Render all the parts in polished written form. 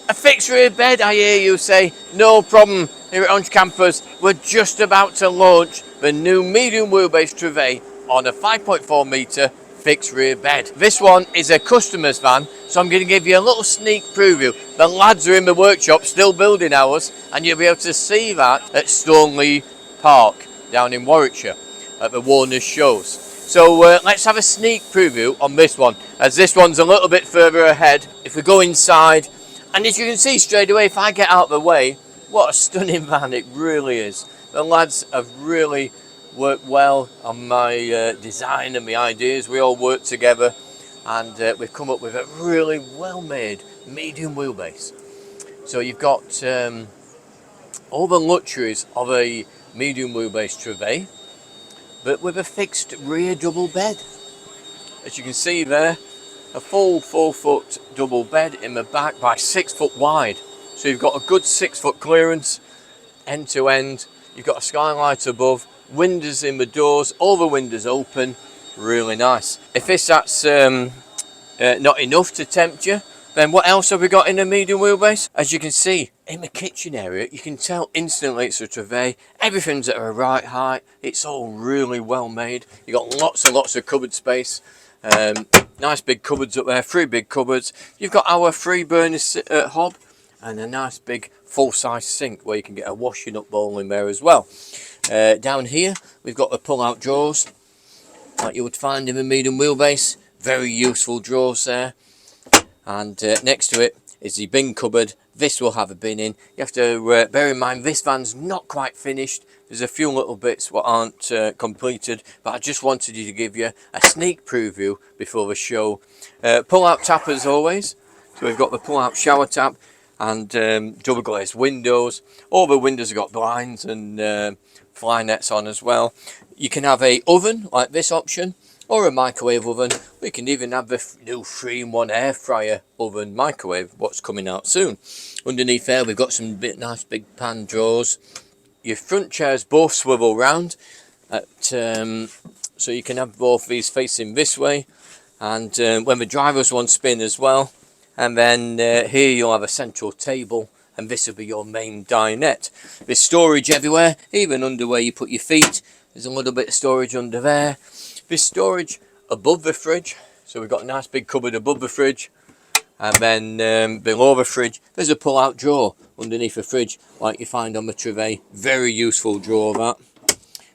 A fixed rear bed, I hear you say. No problem. Here at Orange Campers, we're just about to launch the new medium wheelbase Trouvaille on a 5.4 metre fixed rear bed. This one is a customer's van, so I'm going to give you a little sneak preview. The lads are in the workshop still building ours, and you'll be able to see that at Stoneleigh Park down in Warwickshire at the Warner's shows. So let's have a sneak preview on this one, as this one's a little bit further ahead. If we go inside, and as you can see straight away, if I get out of the way, what a stunning van it really is. The lads have really worked well on my design and my ideas. We all work together, and we've come up with a really well made medium wheelbase. So you've got all the luxuries of a medium wheelbase Trouvaille, but with a fixed rear double bed. As you can see there, a full 4-foot double bed in the back by 6 foot wide. So you've got a good 6 foot clearance end to end. You've got a skylight above, windows in the doors, all the windows open, really nice. If that's not enough to tempt you, then what else have we got in a medium wheelbase? As you can see, in the kitchen area, you can tell instantly it's a Trouvaille. Everything's at a right height. It's all really well made. You've got lots and lots of cupboard space. Nice big cupboards up there, 3 big cupboards. You've got our 3 burner hob and a nice big full-size sink where you can get a washing up bowl in there as well. Down here, we've got the pull-out drawers like you would find in the medium wheelbase. Very useful drawers there. And next to it is the bin cupboard. This will have a bin in. You have to bear in mind this van's not quite finished. There's a few little bits that aren't completed, but I just wanted to give you a sneak preview before the show. Pull-out tap as always. So we've got the pull-out shower tap and double glazed windows. All the windows have got blinds and fly nets on as well. You can have a oven like this option, or a microwave oven. We can even have the new 3-in-1 air fryer oven microwave, what's coming out soon. Underneath there we've got some nice big pan drawers. Your front chairs both swivel round, so you can have both these facing this way, and when the driver's one spin as well. And then here you'll have a central table, and this will be your main dinette. There's storage everywhere, even under where you put your feet. There's a little bit of storage under there. There's storage above the fridge, so we've got a nice big cupboard above the fridge, and then below the fridge there's a pull-out drawer underneath the fridge like you find on the Trouvaille. Very useful drawer that.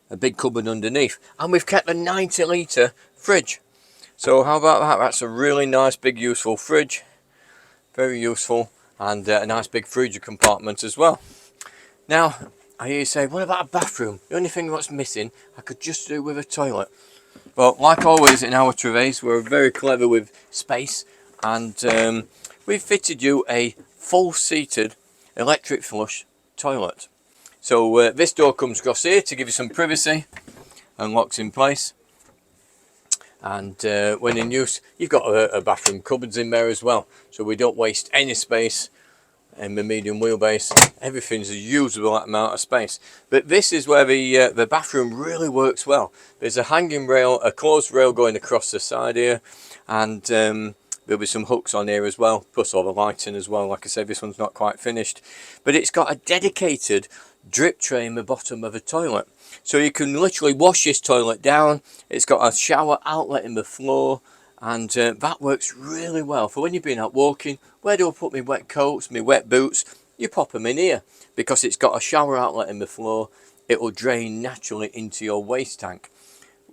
A big cupboard underneath, and we've kept a 90 litre fridge. So how about that? That's a really nice big useful fridge, very useful, and a nice big freezer compartment as well. Now I hear you say, what about a bathroom? The only thing that's missing I could just do with a toilet. Well, like always in our Trouvailles, we're very clever with space, and we've fitted you a full-seated electric flush toilet. So this door comes across here to give you some privacy and locks in place. And when in use, you've got a bathroom cupboards in there as well, so we don't waste any space in the medium wheelbase. Everything's a usable amount of space. But this is where the bathroom really works well. There's a hanging rail, a closed rail going across the side here, and there'll be some hooks on here as well, plus all the lighting as well. Like I said, this one's not quite finished, but it's got a dedicated drip tray in the bottom of the toilet, so you can literally wash this toilet down. It's got a shower outlet in the floor, and that works really well for when you've been out walking. Where do I put my wet coats, my wet boots? You pop them in here, because it's got a shower outlet in the floor. It will drain naturally into your waste tank.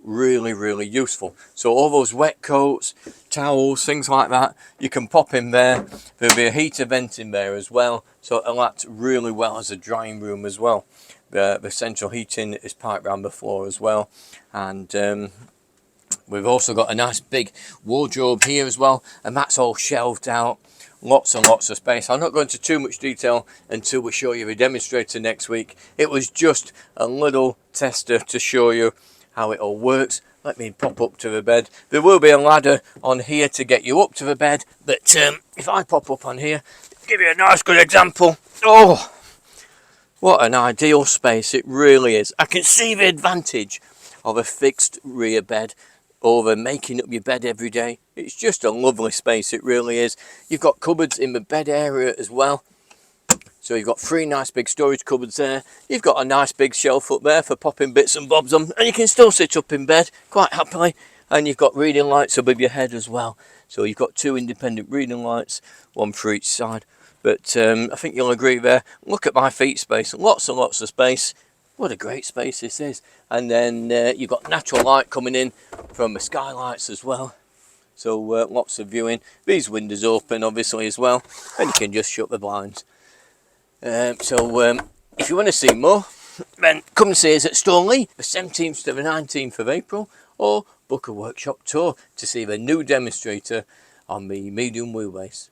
Really, really useful. So all those wet coats, towels, things like that, you can pop in there. There'll be a heater vent in there as well, so it'll act really well as a drying room as well. The central heating is piped around the floor as well, and we've also got a nice big wardrobe here as well, and that's all shelved out. Lots and lots of space. I'm not going into too much detail until we show you the demonstrator next week. It was just a little tester to show you how it all works. Let me pop up to the bed. There will be a ladder on here to get you up to the bed, but if I pop up on here, give you a nice good example. Oh, what an ideal space it really is. I can see the advantage of a fixed rear bed. or making up your bed every day. It's just a lovely space, it really is. You've got cupboards in the bed area as well. So you've got 3 nice big storage cupboards there. You've got a nice big shelf up there for popping bits and bobs on, and you can still sit up in bed quite happily. And you've got reading lights above your head as well. So you've got 2 independent reading lights, 1 for each side. But I think you'll agree there. Look at my feet space, lots and lots of space. What a great space this is. And then you've got natural light coming in from the skylights as well. So lots of viewing. These windows open obviously as well, and you can just shut the blinds. If you want to see more, then come and see us at Stoneleigh the 17th to the 19th of April, or book a workshop tour to see the new demonstrator on the medium wheelbase.